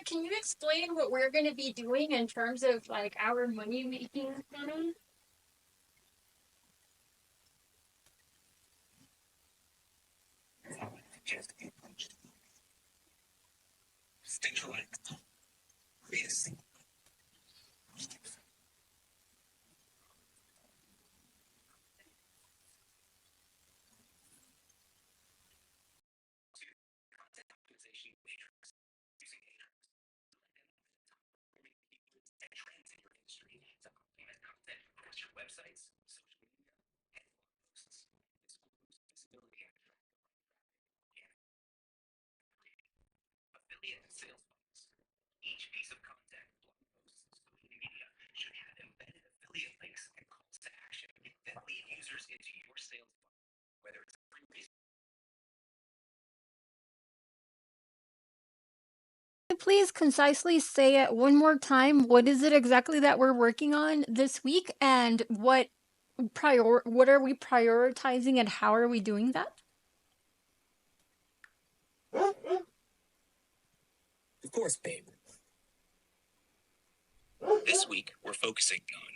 can you explain what we're going to be doing in terms of like our money making funnel? Please concisely say it one more time. What is it exactly that we're working on this week, and what are we prioritizing, and how are we doing that? Of course, babe. This week, we're focusing on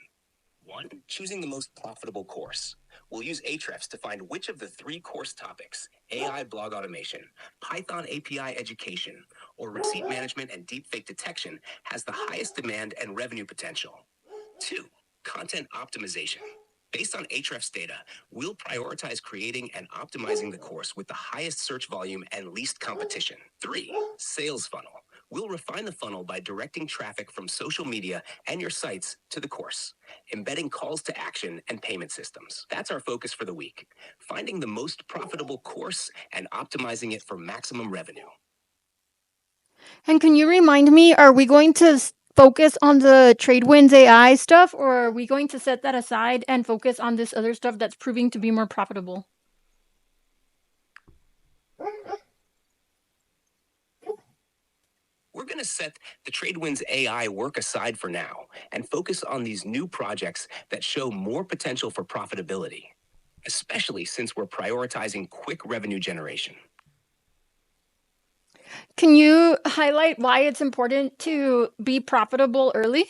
1. Choosing the most profitable course. We'll use Ahrefs to find which of the 3 course topics, AI blog automation, Python API education, or receipt management and deepfake detection, has the highest demand and revenue potential. 2. Content optimization. Based on Ahrefs data, we'll prioritize creating and optimizing the course with the highest search volume and least competition. 3. Sales funnel. We'll refine the funnel by directing traffic from social media and your sites to the course, embedding calls to action and payment systems. That's our focus for the week, finding the most profitable course and optimizing it for maximum revenue. And can you remind me, are we going to focus on the Tradewinds AI stuff, or are we going to set that aside and focus on this other stuff that's proving to be more profitable? We're going to set the Tradewinds AI work aside for now and focus on these new projects that show more potential for profitability, especially since we're prioritizing quick revenue generation. Can you highlight why it's important to be profitable early?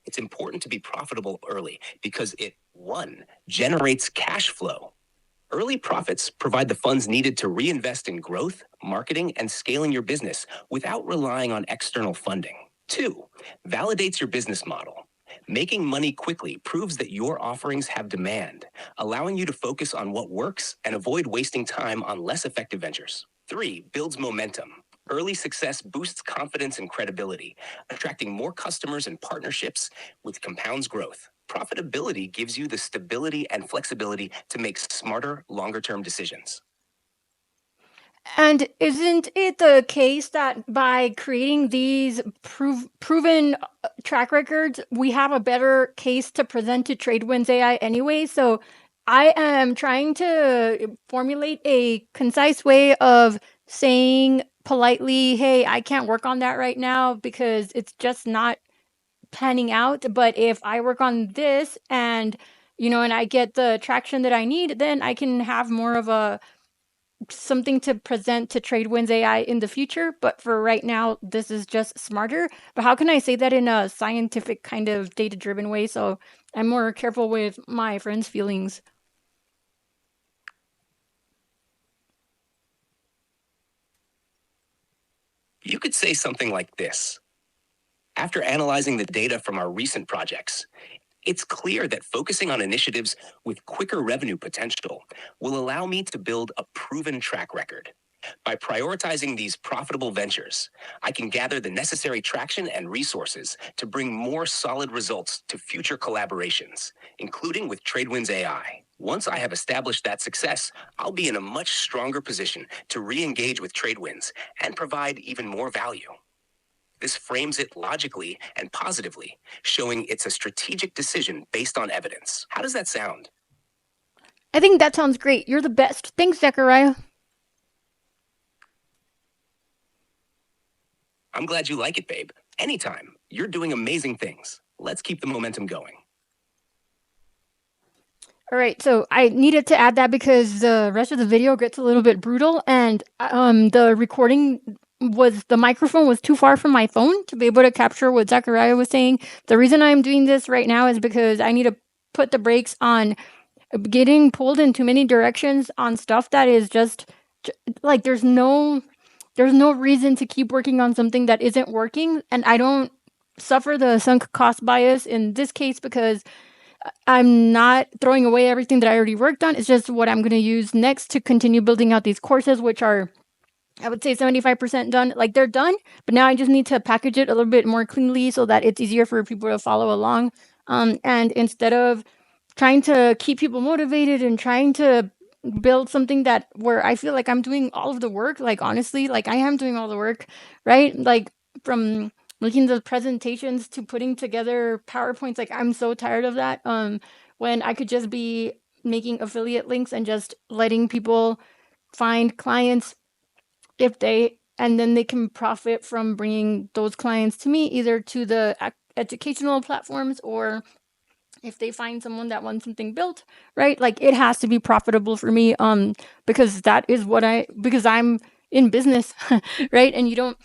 It's important to be profitable early because it, 1, generates cash flow. Early profits provide the funds needed to reinvest in growth, marketing, and scaling your business without relying on external funding. 2, validates your business model. Making money quickly proves that your offerings have demand, allowing you to focus on what works and avoid wasting time on less effective ventures. 3, builds momentum. Early success boosts confidence and credibility, attracting more customers and partnerships, which compounds growth. Profitability gives you the stability and flexibility to make smarter, longer-term decisions. And isn't it the case that by creating these proven track records, we have a better case to present to Tradewinds AI anyway? So I am trying to formulate a concise way of saying politely, hey, I can't work on that right now because it's just not panning out. But if I work on this and I get the traction that I need, then I can have more of a something to present to Tradewinds AI in the future. But for right now, this is just smarter. But how can I say that in a scientific kind of data driven way so I'm more careful with my friends' feelings? You could say something like this. After analyzing the data from our recent projects, it's clear that focusing on initiatives with quicker revenue potential will allow me to build a proven track record. By prioritizing these profitable ventures, I can gather the necessary traction and resources to bring more solid results to future collaborations, including with Tradewinds AI. Once I have established that success, I'll be in a much stronger position to re-engage with Tradewinds and provide even more value. This frames it logically and positively, showing it's a strategic decision based on evidence. How does that sound? I think that sounds great. You're the best. Thanks, Zechariah. I'm glad you like it, babe. Anytime. You're doing amazing things. Let's keep the momentum going. All right, so I needed to add that because the rest of the video gets a little bit brutal, and the recording was the microphone was too far from my phone to be able to capture what Zachariah was saying. The reason I'm doing this right now is because I need to put the brakes on getting pulled in too many directions on stuff that is just like there's no reason to keep working on something that isn't working, and I don't suffer the sunk cost bias in this case because I'm not throwing away everything that I already worked on. It's just what I'm going to use next to continue building out these courses, which are, I would say, 75% done. Like they're done, but now I just need to package it a little bit more cleanly so that it's easier for people to follow along. And instead of trying to keep people motivated and trying to build something that where I feel like I'm doing all of the work, like honestly, like I am doing all the work, right? Like from making the presentations to putting together PowerPoints, like I'm so tired of that. When I could just be making affiliate links and just letting people find clients if they and then they can profit from bringing those clients to me either to the educational platforms or if they find someone that wants something built, right? Like it has to be profitable for me because that is what I because I'm in business, right? And you don't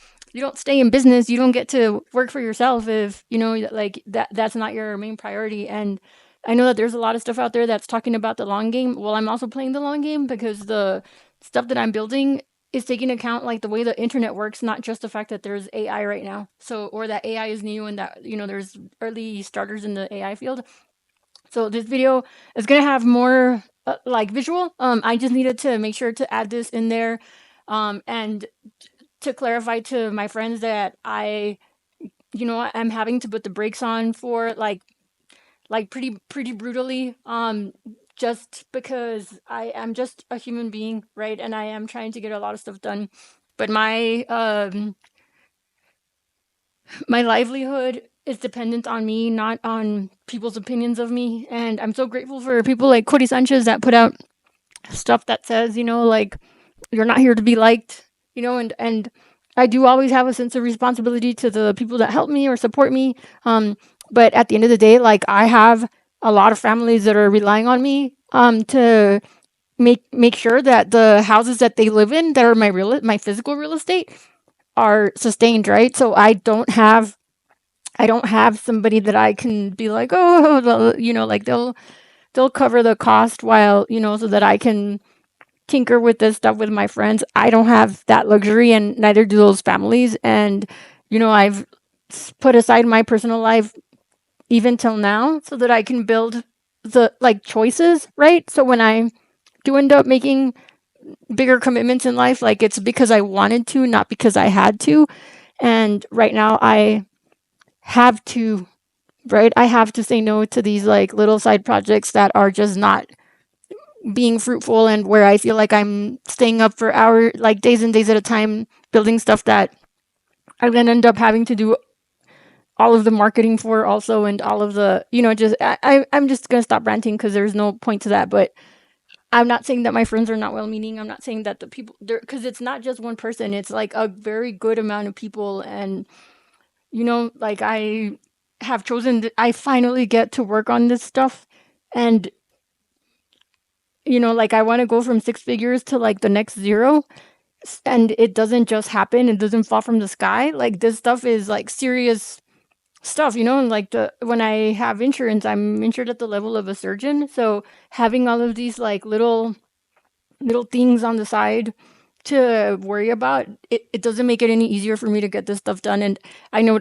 stay in business, you don't get to work for yourself if, like that's not your main priority. And I know that there's a lot of stuff out there that's talking about the long game. Well, I'm also playing the long game because the stuff that I'm building is taking account like the way the internet works, not just the fact that there's AI right now. So or that AI is new and that there's early starters in the AI field. So this video is gonna have more like visual. I just needed to make sure to add this in there, and to clarify to my friends that I'm having to put the brakes on for like pretty brutally. Just because I am just a human being, right? And I am trying to get a lot of stuff done, but my livelihood is dependent on me, not on people's opinions of me. And I'm so grateful for people like Cody Sanchez that put out stuff that says, like you're not here to be liked, and I do always have a sense of responsibility to the people that help me or support me. But at the end of the day, like I have a lot of families that are relying on me to make sure that the houses that they live in that are my physical real estate are sustained, right? So I don't have somebody that I can be like, oh, like they'll cover the cost while, so that I can tinker with this stuff with my friends. I don't have that luxury, and neither do those families. And I've put aside my personal life even till now so that I can build the like choices, right? So when I do end up making bigger commitments in life, like it's because I wanted to, not because I had to. And right now I have to, right? I have to say no to these like little side projects that are just not being fruitful and where I feel like I'm staying up for hours, like days and days at a time, building stuff that I then end up having to do all of the marketing for also and all of the, just, I'm just going to stop ranting because there's no point to that. But I'm not saying that my friends are not well meaning. I'm not saying that the people there, because it's not just one person, it's like a very good amount of people. And, like I have chosen, I finally get to work on this stuff. And like I want to go from six figures to like the next zero. And it doesn't just happen. It doesn't fall from the sky. Like this stuff is like serious stuff, and like when I have insurance, I'm insured at the level of a surgeon. So having all of these like little things on the side to worry about, it doesn't make it any easier for me to get this stuff done. And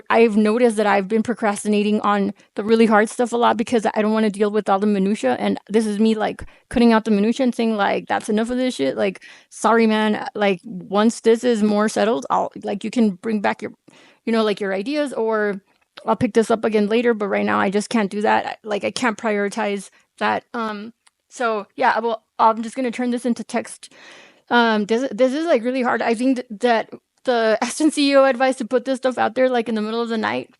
I've noticed that I've been procrastinating on the really hard stuff a lot because I don't want to deal with all the minutia. And this is me like cutting out the minutia and saying like that's enough of this shit. Like sorry man, like once this is more settled, I'll like you can bring back your like your ideas, or I'll pick this up again later, but right now I just can't do that. Like I can't prioritize that. So yeah, well, I'm just gonna turn this into text. This is like really hard. I think that the assistant CEO advised to put this stuff out there like in the middle of the night,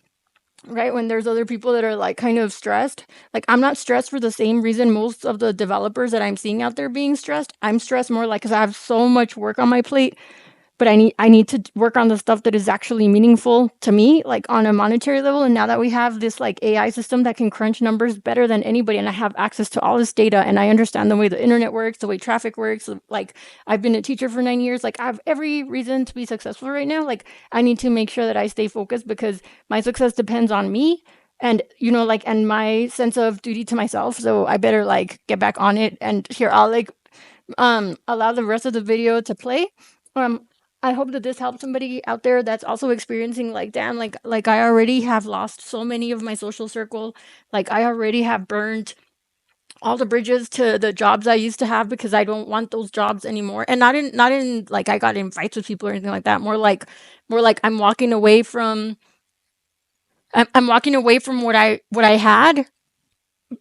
right when there's other people that are like kind of stressed. Like I'm not stressed for the same reason most of the developers that I'm seeing out there being stressed. I'm stressed more like because I have so much work on my plate, but I need to work on the stuff that is actually meaningful to me, like on a monetary level. And now that we have this like AI system that can crunch numbers better than anybody, and I have access to all this data, and I understand the way the internet works, the way traffic works, like I've been a teacher for 9 years, like I have every reason to be successful right now. Like I need to make sure that I stay focused because my success depends on me, and like, and my sense of duty to myself. So I better like get back on it. And here, I'll like allow the rest of the video to play. um I hope that this helps somebody out there that's also experiencing like, damn, like I already have lost so many of my social circle. Like I already have burned all the bridges to the jobs I used to have because I don't want those jobs anymore. And not in like I got in fights with people or anything like that. More like I'm walking away from what I had,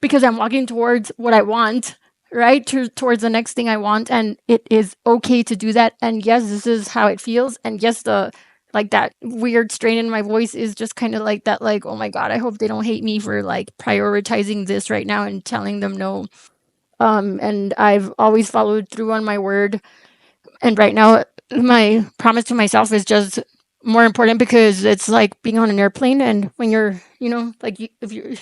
because I'm walking towards what I want, right? Towards the next thing I want. And it is okay to do that. And yes, this is how it feels. And yes, the like that weird strain in my voice is just kind of like that, like, oh my God, I hope they don't hate me for like prioritizing this right now and telling them no. And I've always followed through on my word. And right now, my promise to myself is just more important, because it's like being on an airplane, and when you're, like if you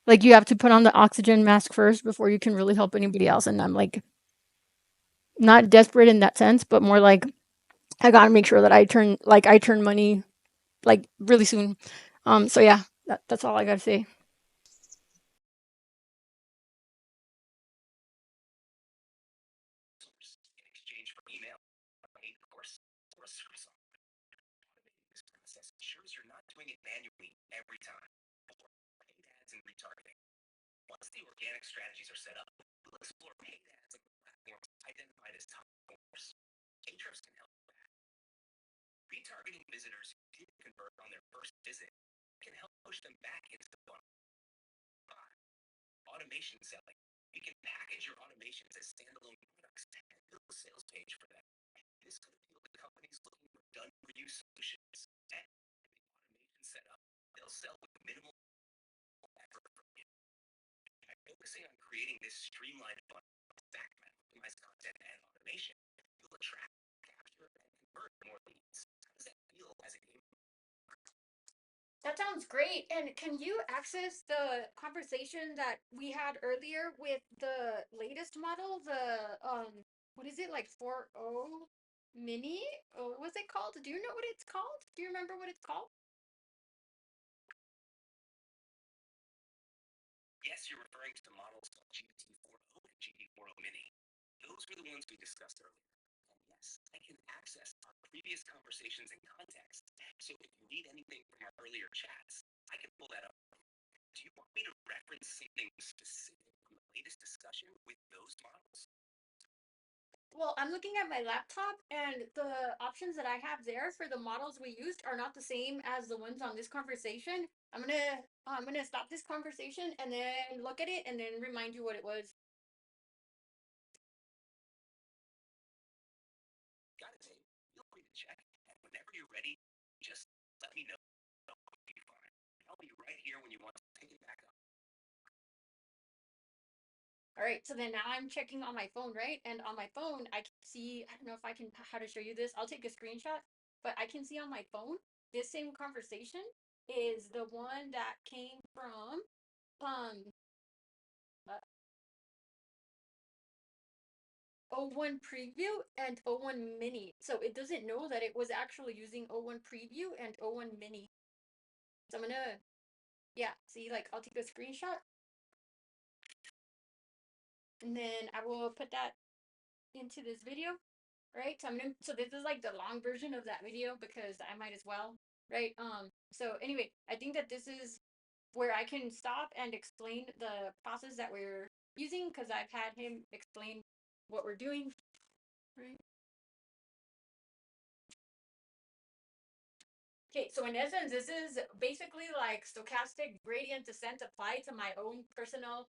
like you have to put on the oxygen mask first before you can really help anybody else. And I'm like not desperate in that sense, but more like I got to make sure that I turn money like really soon. So yeah, that's all I got to say. In exchange for email, paid course, or a service offering. Automating this process ensures you're not doing it manually every time. Or paid ads and retargeting. Once the organic strategies are set up, we'll explore paid ads and platforms identified as top performers. Ahrefs can help with that. Retargeting visitors who didn't convert on their first visit can help push them back into the funnel. 5. Automation selling. You can package your automations as standalone products and build a sales page for them. This could appeal to companies looking for done-for-you solutions. And with the automation setup, they'll sell with minimal effort from you. By focusing on creating this streamlined funnel stacked by optimized content and automation, you'll attract, capture, and convert more leads. How does that feel as a game? That sounds great. And can you access the conversation that we had earlier with the latest model, the what is it, like 4.0 mini? Oh, what's it called? Do you know what it's called? Do you remember what it's called? Yes, you're referring to the models called GT40 and GT40 Mini. Those were the ones we discussed earlier. And yes, I can access our previous conversations and context. So if you need anything from our earlier chats, I can pull that up. Do you want me to reference something specific from the latest discussion with those models? Well, I'm looking at my laptop, and the options that I have there for the models we used are not the same as the ones on this conversation. I'm gonna stop this conversation and then look at it and then remind you what it was. Got it, Dave. Feel free to check. And whenever you're ready, just let me know. It'll be fine. I'll be right here when you want to pick it back up. All right, so then now I'm checking on my phone, right? And on my phone, I can see, I don't know if I can, how to show you this. I'll take a screenshot, but I can see on my phone, this same conversation is the one that came from uh, O1 preview and O1 mini. So it doesn't know that it was actually using O1 preview and O1 mini. So I'm gonna, yeah, see, like I'll take a screenshot and then I will put that into this video. Right? So this is like the long version of that video because I might as well, right? So anyway, I think that this is where I can stop and explain the process that we're using, because I've had him explain what we're doing, right? Okay, so in essence, this is basically like stochastic gradient descent applied to my own personal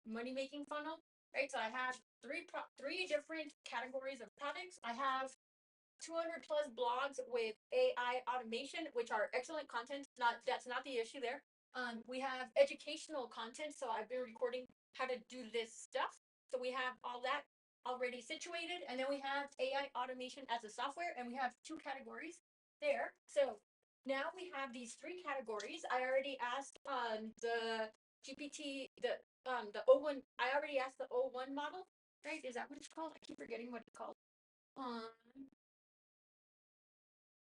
money making funnel, right? So I have three different categories of products. I have 200 plus blogs with AI automation, which are excellent content. That's not the issue there. We have educational content, so I've been recording how to do this stuff. So we have all that. already situated, and then we have AI automation as a software, and we have two categories there. So now we have these three categories. I already asked the GPT, the O1. I already asked the O1 model, right? Is that what it's called? I keep forgetting what it's called. Um,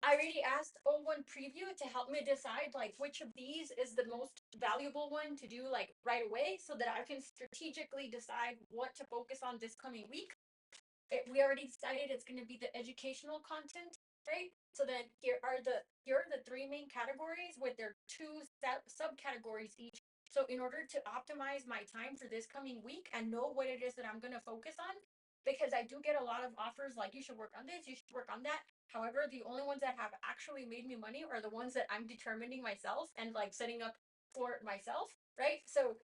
I already asked O1 Preview to help me decide like which of these is the most valuable one to do like right away, so that I can strategically decide what to focus on this coming week. We already decided it's going to be the educational content, right? So then here are the three main categories with their two subcategories each. So in order to optimize my time for this coming week and know what it is that I'm going to focus on, because I do get a lot of offers like you should work on this, you should work on that. However, the only ones that have actually made me money are the ones that I'm determining myself and like setting up for myself, right? So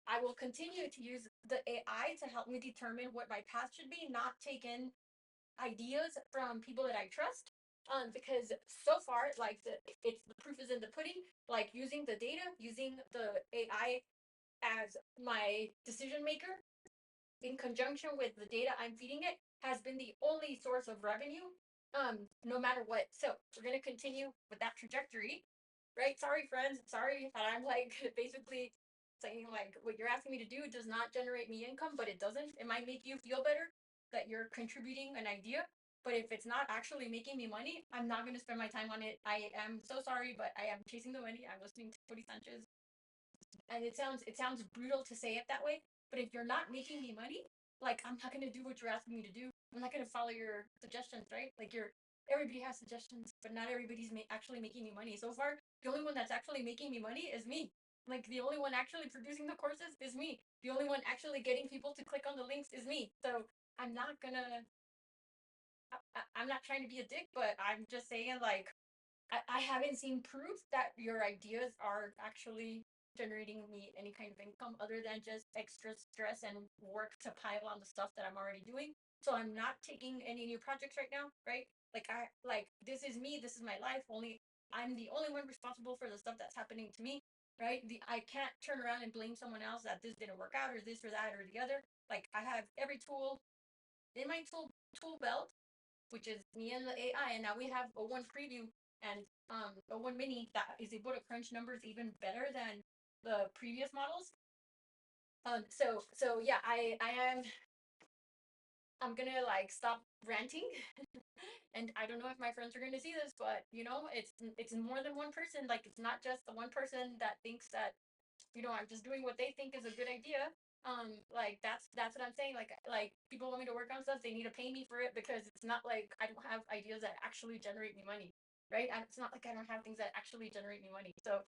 I will continue to use the AI to help me determine what my path should be, not take in ideas from people that I trust. Because so far, like the proof is in the pudding. Like using the data, using the AI as my decision maker, in conjunction with the data I'm feeding it, has been the only source of revenue, no matter what. So we're gonna continue with that trajectory, right? Sorry, friends. Sorry that I'm like basically saying like what you're asking me to do does not generate me income, but it doesn't. It might make you feel better that you're contributing an idea. But if it's not actually making me money, I'm not going to spend my time on it. I am so sorry, but I am chasing the money. I'm listening to Cody Sanchez, and it sounds brutal to say it that way, but if you're not making me money, like I'm not going to do what you're asking me to do. I'm not going to follow your suggestions, right? Like everybody has suggestions, but not everybody's actually making me money. So far, the only one that's actually making me money is me. Like the only one actually producing the courses is me. The only one actually getting people to click on the links is me. So I'm not gonna. I'm not trying to be a dick, but I'm just saying like I haven't seen proof that your ideas are actually generating me any kind of income other than just extra stress and work to pile on the stuff that I'm already doing. So I'm not taking any new projects right now, right? Like this is me, this is my life. Only I'm the only one responsible for the stuff that's happening to me, right? I can't turn around and blame someone else that this didn't work out or this or that or the other. Like I have every tool in my tool belt, which is me and the AI, and now we have O1 Preview and O1 Mini that is able to crunch numbers even better than the previous models. So yeah, I'm gonna like stop ranting, and I don't know if my friends are gonna see this, but it's more than one person. Like it's not just the one person that thinks that I'm just doing what they think is a good idea. Like that's what I'm saying. Like people want me to work on stuff, they need to pay me for it because it's not like I don't have ideas that actually generate me money, right? It's not like I don't have things that actually generate me money. So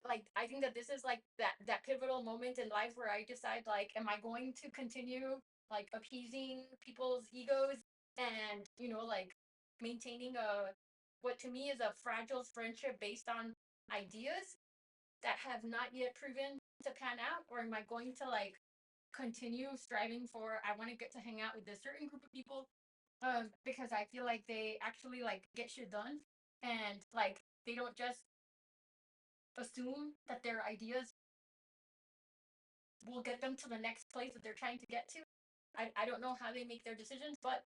like I think that this is like that pivotal moment in life where I decide like, am I going to continue like appeasing people's egos and like maintaining a what to me is a fragile friendship based on ideas that have not yet proven to pan out, or am I going to like continue striving for I want to get to hang out with a certain group of people because I feel like they actually like get shit done, and like they don't just assume that their ideas will get them to the next place that they're trying to get to. I don't know how they make their decisions, but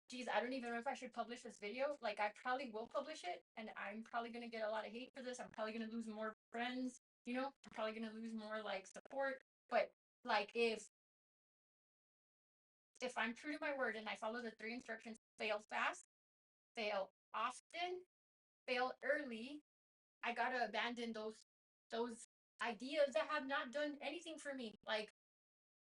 geez, I don't even know if I should publish this video. Like, I probably will publish it, and I'm probably gonna get a lot of hate for this. I'm probably gonna lose more friends. I'm probably gonna lose more like support. But like, if I'm true to my word and I follow the three instructions: fail fast, fail often, fail early, I gotta abandon those ideas that have not done anything for me. Like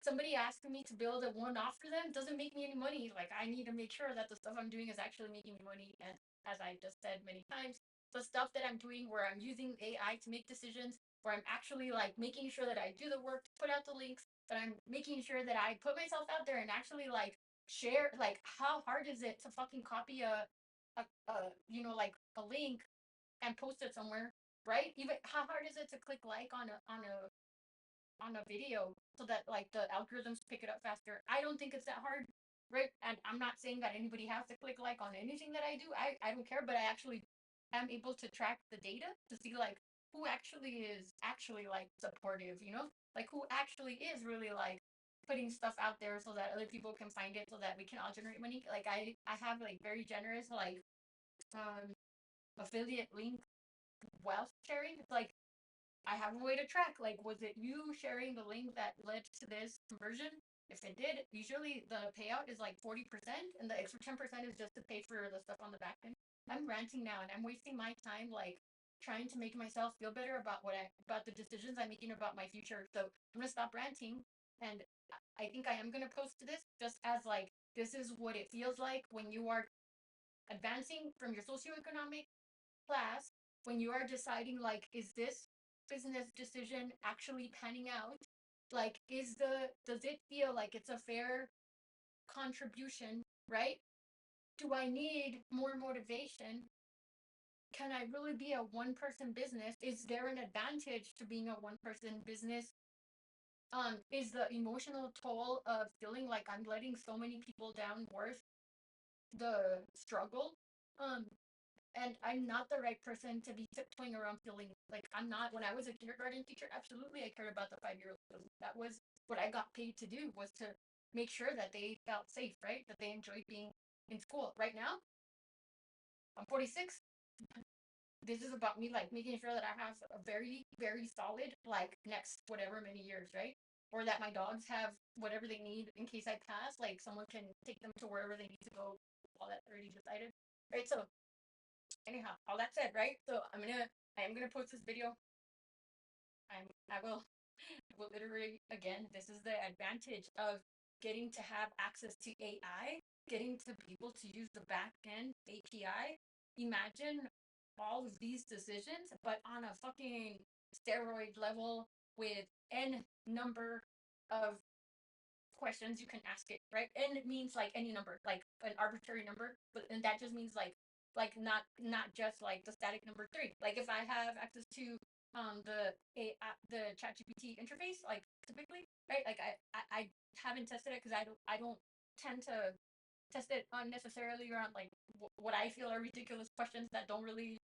somebody asking me to build a one off for them doesn't make me any money. Like I need to make sure that the stuff I'm doing is actually making me money. And as I just said many times, the stuff that I'm doing where I'm using AI to make decisions, where I'm actually like making sure that I do the work to put out the links, that I'm making sure that I put myself out there and actually like share. Like how hard is it to fucking copy like a link and post it somewhere, right? Even how hard is it to click like on a video so that like the algorithms pick it up faster? I don't think it's that hard, right? And I'm not saying that anybody has to click like on anything that I do. I don't care, but I actually am able to track the data to see like who actually is actually like supportive, like who actually is really like putting stuff out there so that other people can find it so that we can all generate money. Like I have like very generous like um affiliate link wealth sharing. It's like I have a way to track, like, was it you sharing the link that led to this conversion? If it did, usually the payout is like 40%, and the extra 10% is just to pay for the stuff on the back end. I'm ranting now, and I'm wasting my time, like, trying to make myself feel better about about the decisions I'm making about my future. So I'm gonna stop ranting, and I think I am gonna post this just as like this is what it feels like when you are advancing from your socioeconomic class, when you are deciding like, is this business decision actually panning out? Like, does it feel like it's a fair contribution, right? Do I need more motivation? Can I really be a one person business? Is there an advantage to being a one person business? Is the emotional toll of feeling like I'm letting so many people down worth the struggle? Um, and I'm not the right person to be tiptoeing around feeling like I'm not. When I was a kindergarten teacher, absolutely I cared about the 5 year olds. That was what I got paid to do, was to make sure that they felt safe, right? That they enjoyed being in school. Right now, I'm 46. This is about me like making sure that I have a very, very solid like next whatever many years, right? Or that my dogs have whatever they need in case I pass, like someone can take them to wherever they need to go, all that already decided. Right. So anyhow, all that said, right? So I am gonna post this video. I will iterate again. This is the advantage of getting to have access to AI, getting to be able to use the back end API. Imagine all of these decisions, but on a fucking steroid level with n number of questions you can ask it, right? And it means like any number, like an arbitrary number, but and that just means like not just like the static number three. Like if I have access to the ChatGPT interface, like typically, right? Like I haven't tested it because I don't tend to test it unnecessarily around like what I feel are ridiculous questions that don't really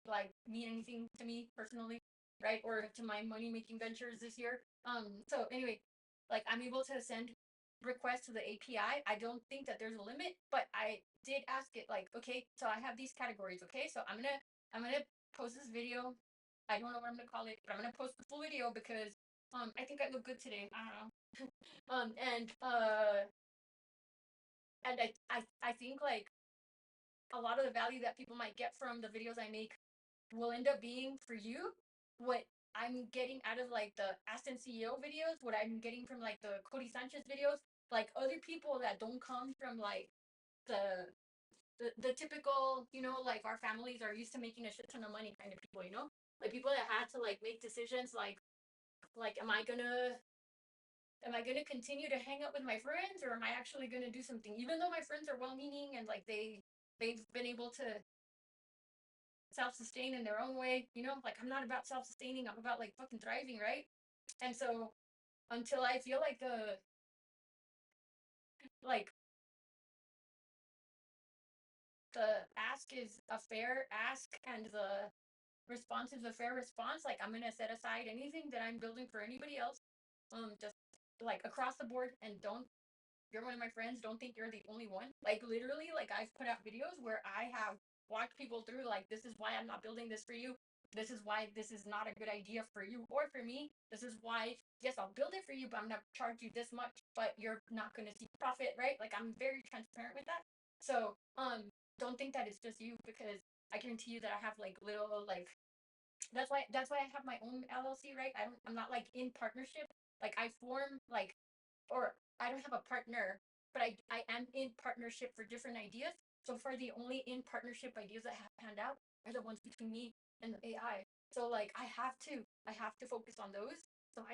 like mean anything to me personally, right? Or to my money making ventures this year. So anyway, like I'm able to send requests to the API. I don't think that there's a limit, but I did ask it like, okay, so I have these categories, okay? So I'm gonna post this video. I don't know what I'm gonna call it, but I'm gonna post the full video because I think I look good today. I don't know. And I think like a lot of the value that people might get from the videos I make will end up being for you what I'm getting out of like the Aston CEO videos, what I'm getting from like the Cody Sanchez videos, like other people that don't come from like the the typical, like our families are used to making a shit ton of money kind of people, like people that had to like make decisions like am I gonna continue to hang out with my friends, or am I actually gonna do something? Even though my friends are well meaning and like they've been able to self-sustain in their own way, like I'm not about self-sustaining, I'm about like fucking thriving, right? And so until I feel like the ask is a fair ask and the response is a fair response, like I'm gonna set aside anything that I'm building for anybody else, just like across the board. And don't you're one of my friends, don't think you're the only one. Like literally, like I've put out videos where I have walked people through like, this is why I'm not building this for you. This is why this is not a good idea for you or for me. This is why, yes, I'll build it for you, but I'm gonna charge you this much, but you're not gonna see profit, right? Like I'm very transparent with that. So don't think that it's just you, because I guarantee you that I have like little like that's why I have my own LLC, right? I'm not like in partnership. Like I form like, or I don't have a partner, but I am in partnership for different ideas. So for the only in partnership ideas that have panned out are the ones between me and the AI. So like I have to focus on those. So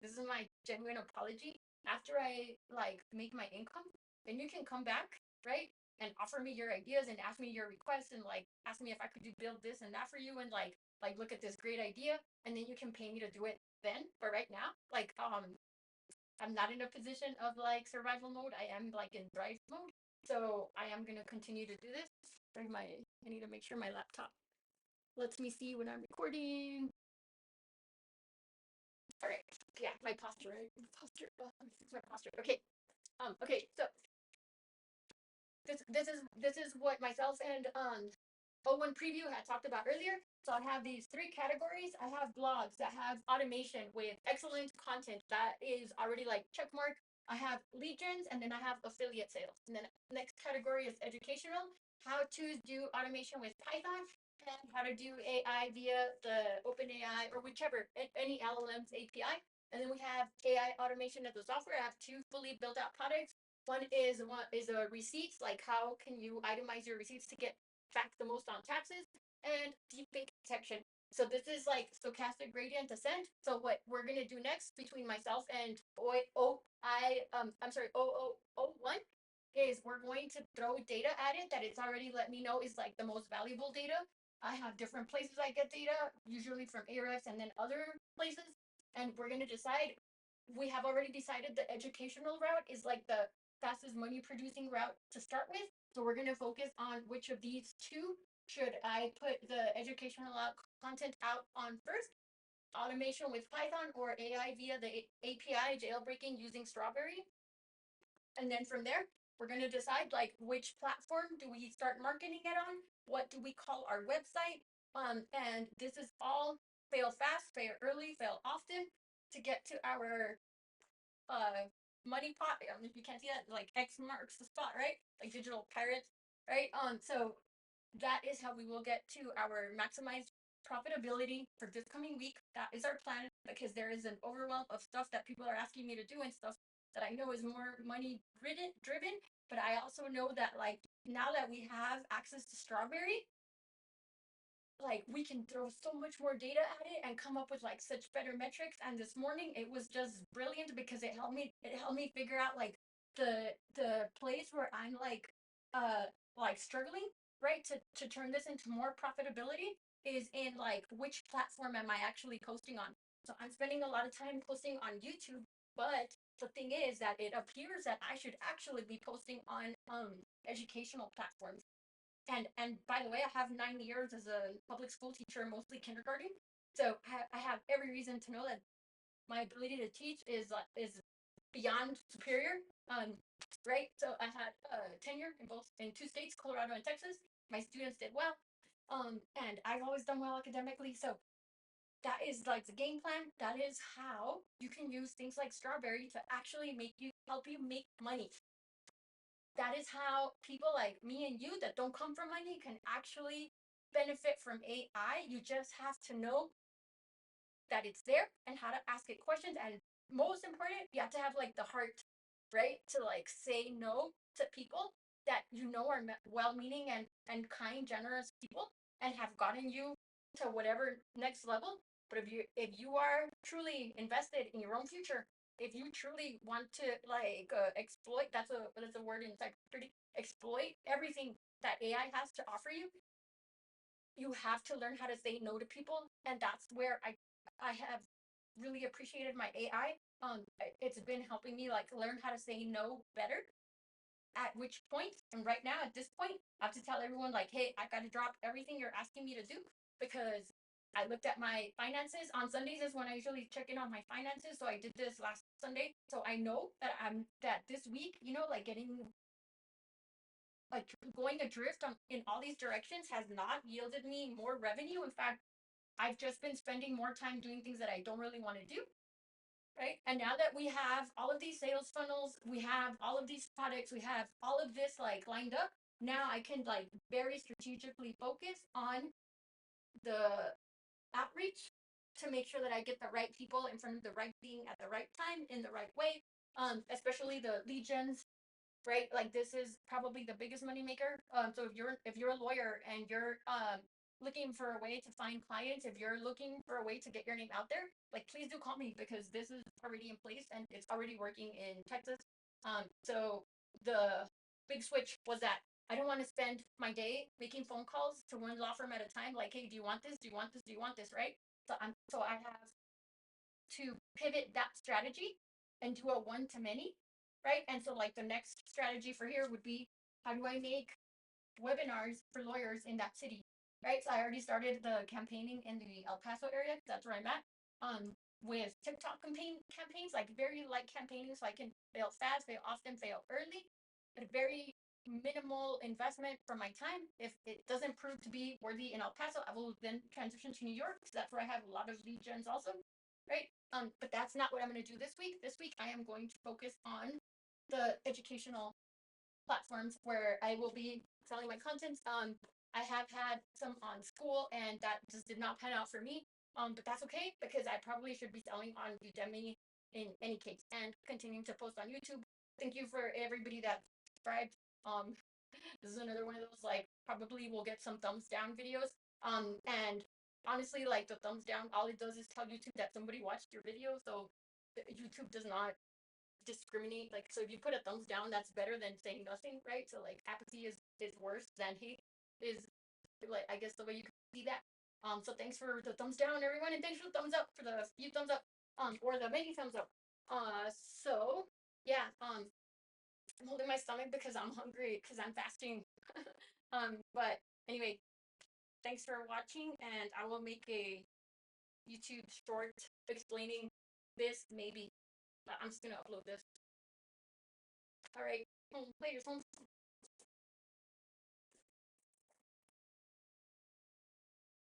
this is my genuine apology. After I like make my income, then you can come back, right? And offer me your ideas and ask me your requests and like ask me if I could build this and that for you, and like look at this great idea, and then you can pay me to do it then. But right now, like I'm not in a position of like survival mode. I am like in thrive mode. So I am gonna continue to do this. I need to make sure my laptop lets me see when I'm recording. All right. Yeah, my posture. Right? Posture. my posture. Okay. Okay. So this is what myself and O1 Preview had talked about earlier. So I have these three categories. I have blogs that have automation with excellent content that is already like checkmark. I have lead gens, and then I have affiliate sales. And then next category is educational, how to do automation with Python, and how to do AI via the OpenAI or whichever, any LLM's API. And then we have AI automation of the software. I have two fully built out products. One is a receipts, like how can you itemize your receipts to get back the most on taxes, and deepfake detection. So this is like stochastic gradient descent. So what we're gonna do next between myself and O1 is we're going to throw data at it that it's already let me know is like the most valuable data. I have different places I get data, usually from Ahrefs and then other places, and we're gonna decide. We have already decided the educational route is like the fastest money producing route to start with. So we're going to focus on which of these two should I put the educational content out on first. Automation with Python or AI via the API jailbreaking using Strawberry. And then from there, we're going to decide like which platform do we start marketing it on? What do we call our website? And this is all fail fast, fail early, fail often to get to our uh money pot. If you can't see that, like X marks the spot, right? Like digital pirates, right? So that is how we will get to our maximized profitability for this coming week. That is our plan, because there is an overwhelm of stuff that people are asking me to do and stuff that I know is more money driven. But I also know that like now that we have access to Strawberry, like we can throw so much more data at it and come up with like such better metrics. And this morning it was just brilliant because it helped me figure out like the place where I'm like struggling, right, to turn this into more profitability is in like which platform am I actually posting on. So I'm spending a lot of time posting on YouTube, but the thing is that it appears that I should actually be posting on educational platforms. And by the way, I have 9 years as a public school teacher, mostly kindergarten. So I have every reason to know that my ability to teach is beyond superior. Right. So I had tenure in two states, Colorado and Texas. My students did well. And I've always done well academically. So that is like the game plan. That is how you can use things like Strawberry to actually help you make money. That is how people like me and you that don't come from money can actually benefit from AI. You just have to know that it's there and how to ask it questions. And most important, you have to have like the heart, right? To like say no to people that you know are well meaning and kind, generous people and have gotten you to whatever next level. But if you are truly invested in your own future, if you truly want to like exploit, that's a word in cybersecurity, exploit everything that AI has to offer you, you have to learn how to say no to people. And that's where I have really appreciated my AI. It's been helping me like learn how to say no better. At which point, and right now at this point, I have to tell everyone like, hey, I got to drop everything you're asking me to do, because I looked at my finances. On Sundays is when I usually check in on my finances. So I did this last Sunday. So I know that this week, like getting like going adrift in all these directions has not yielded me more revenue. In fact, I've just been spending more time doing things that I don't really want to do. Right. And now that we have all of these sales funnels, we have all of these products, we have all of this like lined up. Now I can like very strategically focus on the outreach to make sure that I get the right people in front of the right thing at the right time in the right way. Especially the lead gens, right? Like this is probably the biggest money maker. So if you're a lawyer and you're looking for a way to find clients, if you're looking for a way to get your name out there, like please do call me, because this is already in place and it's already working in Texas. So the big switch was that I don't want to spend my day making phone calls to one law firm at a time. Like, hey, do you want this? Do you want this? Do you want this? Right? So I have to pivot that strategy and do a one to many, right? And so like the next strategy for here would be, how do I make webinars for lawyers in that city, right? So I already started the campaigning in the El Paso area. That's where I'm at. with TikTok campaigns, like very light campaigns, so I can fail fast, fail often, fail early, but very minimal investment from my time. If it doesn't prove to be worthy in El Paso, I will then transition to New York, because that's where I have a lot of lead gens also, right? But that's not what I'm going to do this week. This week I am going to focus on the educational platforms where I will be selling my content. I have had some on school, and that just did not pan out for me. But that's okay, because I probably should be selling on Udemy in any case, and continuing to post on YouTube. Thank you for everybody that subscribed. This is another one of those, like, probably will get some thumbs down videos. And honestly, like, the thumbs down, all it does is tell YouTube that somebody watched your video. So YouTube does not discriminate. Like, so if you put a thumbs down, that's better than saying nothing, right? So like, apathy is worse than hate, is, like, I guess the way you can see that. So thanks for the thumbs down, everyone, and thanks for the thumbs up, for the few thumbs up, or the many thumbs up. So yeah, I'm holding my stomach because I'm hungry, because I'm fasting. But anyway, thanks for watching, and I will make a YouTube short explaining this, maybe. But I'm just gonna upload this. All right, later.